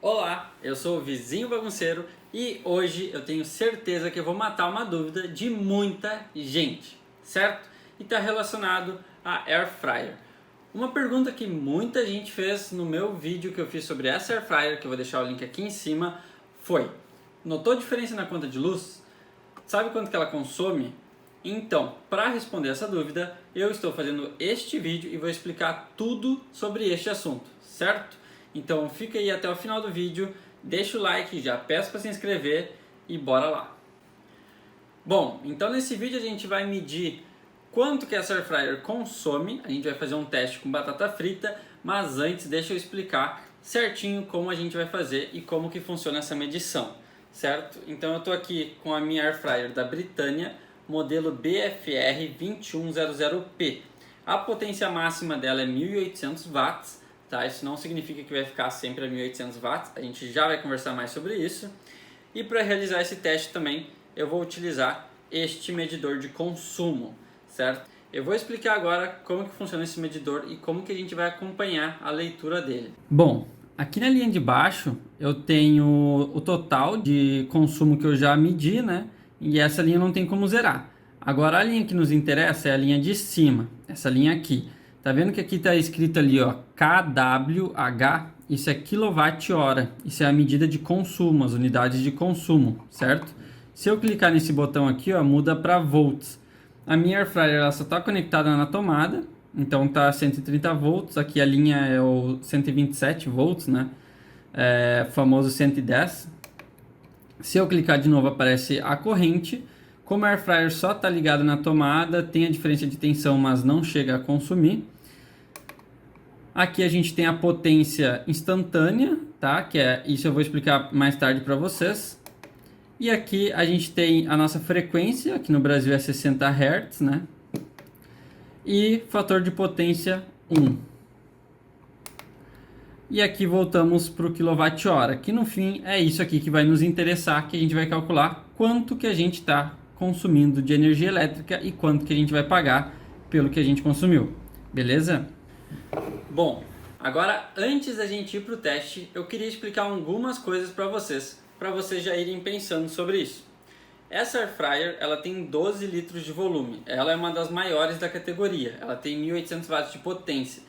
Olá, eu sou o Vizinho Bagunceiro e hoje eu tenho certeza que eu vou matar uma dúvida de muita gente, certo? E está relacionado a Air Fryer. Uma pergunta que muita gente fez no meu vídeo que eu fiz sobre essa Air Fryer, que eu vou deixar o link aqui em cima, foi: notou diferença na conta de luz? Sabe quanto que ela consome? Então, para responder essa dúvida, eu estou fazendo este vídeo e vou explicar tudo sobre este assunto, certo? Então fica aí até o final do vídeo, deixa o like, já peço para se inscrever e bora lá! Bom, então nesse vídeo a gente vai medir quanto que essa Air Fryer consome, a gente vai fazer um teste com batata frita, mas antes deixa eu explicar certinho como a gente vai fazer e como que funciona essa medição, certo? Então eu estou aqui com a minha Air Fryer da Britânia, modelo BFR 2100P. A potência máxima dela é 1800 watts, tá? Isso não significa que vai ficar sempre a 1800 watts, a gente já vai conversar mais sobre isso. E para realizar esse teste também, eu vou utilizar este medidor de consumo, certo? Eu vou explicar agora como que funciona esse medidor e como que a gente vai acompanhar a leitura dele. Bom, aqui na linha de baixo eu tenho o total de consumo que eu já medi, né? E essa linha não tem como zerar. Agora a linha que nos interessa é a linha de cima, essa linha aqui. Tá vendo que aqui está escrito ali, ó, kWh, isso é quilowatt-hora. Isso é a medida de consumo, as unidades de consumo, certo? Se eu clicar nesse botão aqui, ó, muda para volts. A minha Air Fryer ela só está conectada na tomada, então tá 130 volts. Aqui a linha é o 127 volts, né? Famoso 110. Se eu clicar de novo aparece a corrente. Como a Air Fryer só está ligada na tomada, tem a diferença de tensão, mas não chega a consumir. Aqui a gente tem a potência instantânea, tá? Que é isso, eu vou explicar mais tarde para vocês. E aqui a gente tem a nossa frequência, aqui no Brasil é 60 Hz, né? E fator de potência 1. E aqui voltamos para o kWh, que no fim é isso aqui que vai nos interessar, que a gente vai calcular quanto que a gente está consumindo de energia elétrica e quanto que a gente vai pagar pelo que a gente consumiu, beleza? Bom, agora antes da gente ir para o teste, eu queria explicar algumas coisas para vocês já irem pensando sobre isso. Essa Air Fryer ela tem 12 litros de volume, ela é uma das maiores da categoria, ela tem 1800 watts de potência.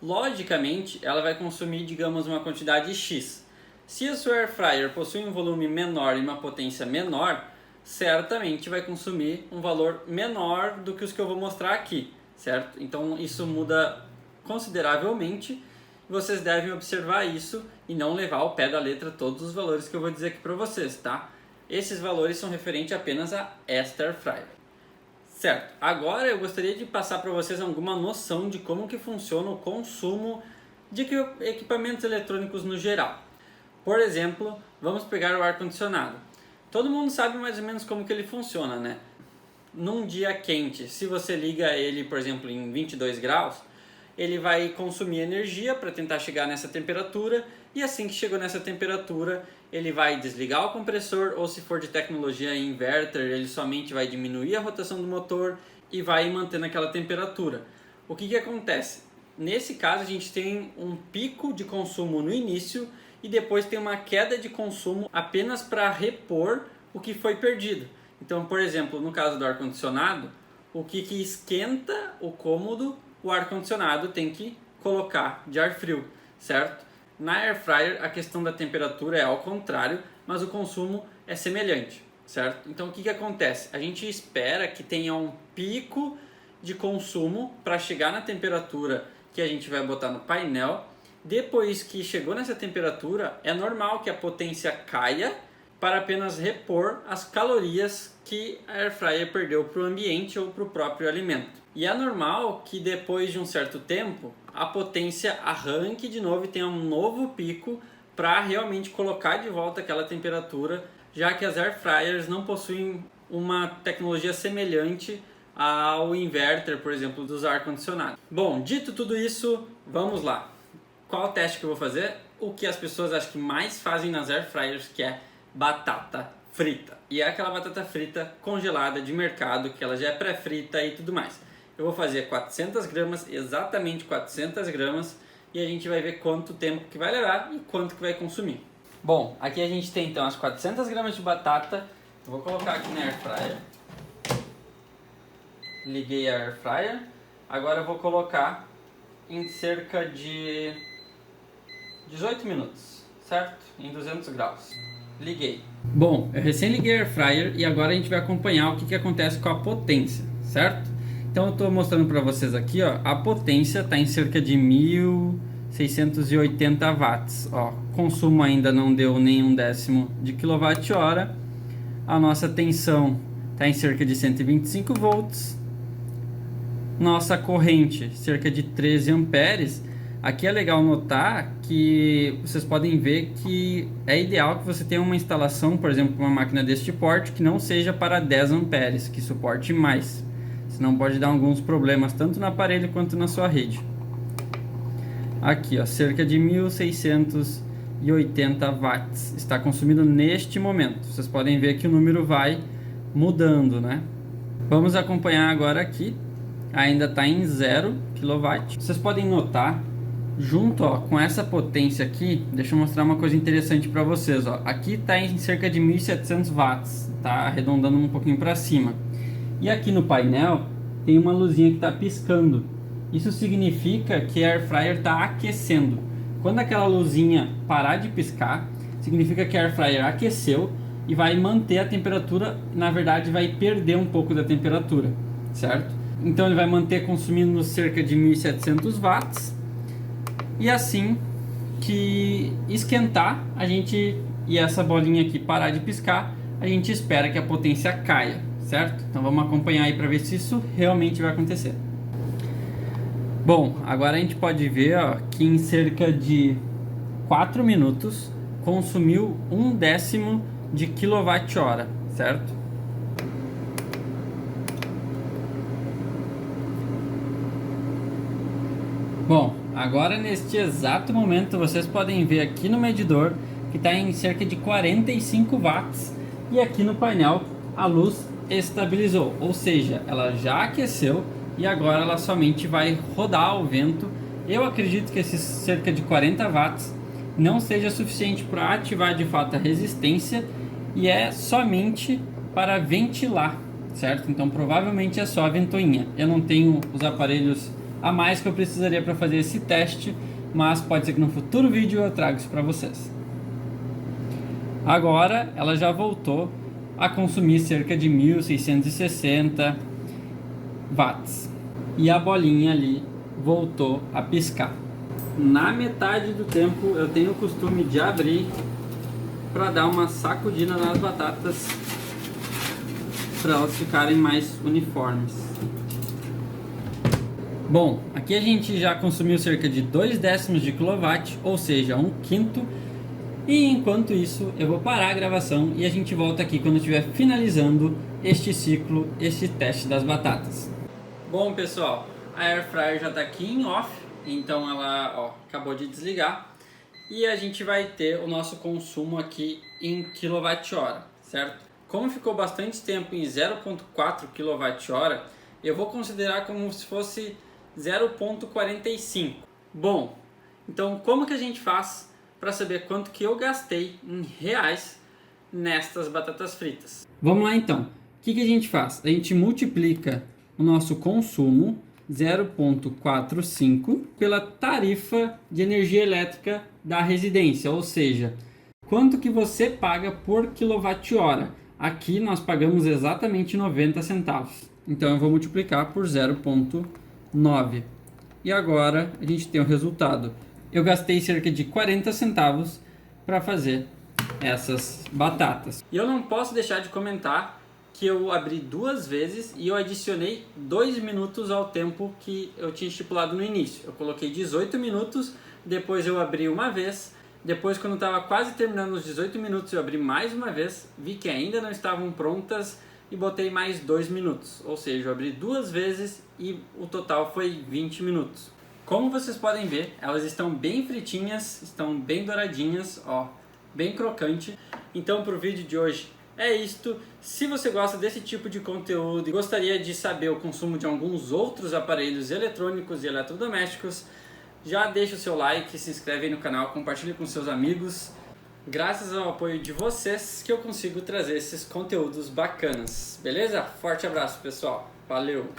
Logicamente, ela vai consumir, digamos, uma quantidade X. Se a sua Air Fryer possui um volume menor e uma potência menor, certamente vai consumir um valor menor do que os que eu vou mostrar aqui, certo? Então isso muda consideravelmente. Vocês devem observar isso e não levar ao pé da letra todos os valores que eu vou dizer aqui para vocês, tá? Esses valores são referentes apenas a esta Air Fryer. Certo, agora eu gostaria de passar para vocês alguma noção de como que funciona o consumo de equipamentos eletrônicos no geral. Por exemplo, vamos pegar o ar-condicionado. Todo mundo sabe mais ou menos como que ele funciona, né? Num dia quente, se você liga ele, por exemplo, em 22 graus, ele vai consumir energia para tentar chegar nessa temperatura, e assim que chegou nessa temperatura, ele vai desligar o compressor, ou se for de tecnologia inverter, ele somente vai diminuir a rotação do motor e vai mantendo aquela temperatura. O que acontece? Nesse caso a gente tem um pico de consumo no início e depois tem uma queda de consumo apenas para repor o que foi perdido. Então, por exemplo, no caso do ar-condicionado, o que esquenta o cômodo, o ar-condicionado tem que colocar de ar frio, certo? Na Air Fryer a questão da temperatura é ao contrário, mas o consumo é semelhante, certo? Então o que acontece? A gente espera que tenha um pico de consumo para chegar na temperatura que a gente vai botar no painel. Depois que chegou nessa temperatura, é normal que a potência caia para apenas repor as calorias que a Air Fryer perdeu para o ambiente ou para o próprio alimento. E é normal que depois de um certo tempo a potência arranque de novo e tenha um novo pico para realmente colocar de volta aquela temperatura, já que as Air Fryers não possuem uma tecnologia semelhante ao inverter, por exemplo, dos ar-condicionados. Bom, dito tudo isso, vamos lá. Qual o teste que eu vou fazer? O que as pessoas acho que mais fazem nas Air Fryers, que é batata frita. E é aquela batata frita congelada de mercado, que ela já é pré-frita e tudo mais. Eu vou fazer 400 gramas, exatamente 400 gramas, e a gente vai ver quanto tempo que vai levar e quanto que vai consumir. Bom, aqui a gente tem então as 400 gramas de batata. Eu vou colocar aqui na Air Fryer. Liguei a Air Fryer. Agora eu vou colocar em cerca de 18 minutos, certo? Em 200 graus. Liguei. Bom, eu recém liguei a Air Fryer e agora a gente vai acompanhar o que acontece com a potência, certo? Então eu estou mostrando para vocês aqui, ó, a potência está em cerca de 1680 watts. Ó, consumo ainda não deu nenhum décimo de quilowatt-hora. A nossa tensão está em cerca de 125 volts. Nossa corrente, cerca de 13 amperes. Aqui é legal notar que vocês podem ver que é ideal que você tenha uma instalação, por exemplo, uma máquina deste porte, que não seja para 10 amperes, que suporte mais. Senão pode dar alguns problemas tanto no aparelho quanto na sua rede. Aqui, ó, cerca de 1680 watts está consumido neste momento. Vocês podem ver que o número vai mudando, né? Vamos acompanhar agora aqui. Ainda está em 0 kW. Vocês podem notar, junto ó, com essa potência aqui, deixa eu mostrar uma coisa interessante para vocês. Ó. Aqui está em cerca de 1700 watts, tá arredondando um pouquinho para cima. E aqui no painel tem uma luzinha que está piscando. Isso significa que a Air Fryer está aquecendo. Quando aquela luzinha parar de piscar, significa que a Air Fryer aqueceu e vai manter a temperatura, na verdade vai perder um pouco da temperatura, certo? Então ele vai manter consumindo cerca de 1700 watts. E assim que esquentar, a gente e essa bolinha aqui parar de piscar, a gente espera que a potência caia, certo? Então vamos acompanhar aí para ver se isso realmente vai acontecer. Bom, agora a gente pode ver ó, que em cerca de 4 minutos consumiu 1 décimo de quilowatt-hora, certo? Bom, agora neste exato momento vocês podem ver aqui no medidor que está em cerca de 45 watts e aqui no painel a luz estabilizou, ou seja, ela já aqueceu e agora ela somente vai rodar ao vento. Eu acredito que esses cerca de 40 watts não seja suficiente para ativar de fato a resistência e é somente para ventilar, certo? Então provavelmente é só a ventoinha. Eu não tenho os aparelhos a mais que eu precisaria para fazer esse teste, mas pode ser que no futuro vídeo eu traga isso para vocês. Agora ela já voltou a consumir cerca de 1660 watts e a bolinha ali voltou a piscar. Na metade do tempo eu tenho o costume de abrir para dar uma sacudida nas batatas para elas ficarem mais uniformes. Bom, aqui a gente já consumiu cerca de 2 décimos de quilowatt, ou seja, 1/5. E enquanto isso, eu vou parar a gravação e a gente volta aqui quando estiver finalizando este ciclo, este teste das batatas. Bom, pessoal, a Air Fryer já está aqui em off, então ela acabou de desligar. E a gente vai ter o nosso consumo aqui em quilowatt-hora, certo? Como ficou bastante tempo em 0,4 kWh, eu vou considerar como se fosse 0,45. Bom, então como que a gente faz para saber quanto que eu gastei em reais nestas batatas fritas? Vamos lá então. O que a gente faz? A gente multiplica o nosso consumo 0,45 pela tarifa de energia elétrica da residência, ou seja, quanto que você paga por quilowatt-hora. Aqui nós pagamos exatamente 90 centavos. Então eu vou multiplicar por 0,9. E agora a gente tem o resultado. Eu gastei cerca de 40 centavos para fazer essas batatas. E eu não posso deixar de comentar que eu abri 2 vezes e eu adicionei 2 minutos ao tempo que eu tinha estipulado no início. Eu coloquei 18 minutos, depois eu abri uma vez, depois quando estava quase terminando os 18 minutos eu abri mais uma vez, vi que ainda não estavam prontas e botei mais 2 minutos. Ou seja, eu abri 2 vezes e o total foi 20 minutos. Como vocês podem ver, elas estão bem fritinhas, estão bem douradinhas, ó, bem crocante. Então para o vídeo de hoje é isto. Se você gosta desse tipo de conteúdo e gostaria de saber o consumo de alguns outros aparelhos eletrônicos e eletrodomésticos, já deixa o seu like, se inscreve aí no canal, compartilhe com seus amigos. graças ao apoio de vocês que eu consigo trazer esses conteúdos bacanas, beleza? Forte abraço, pessoal. Valeu!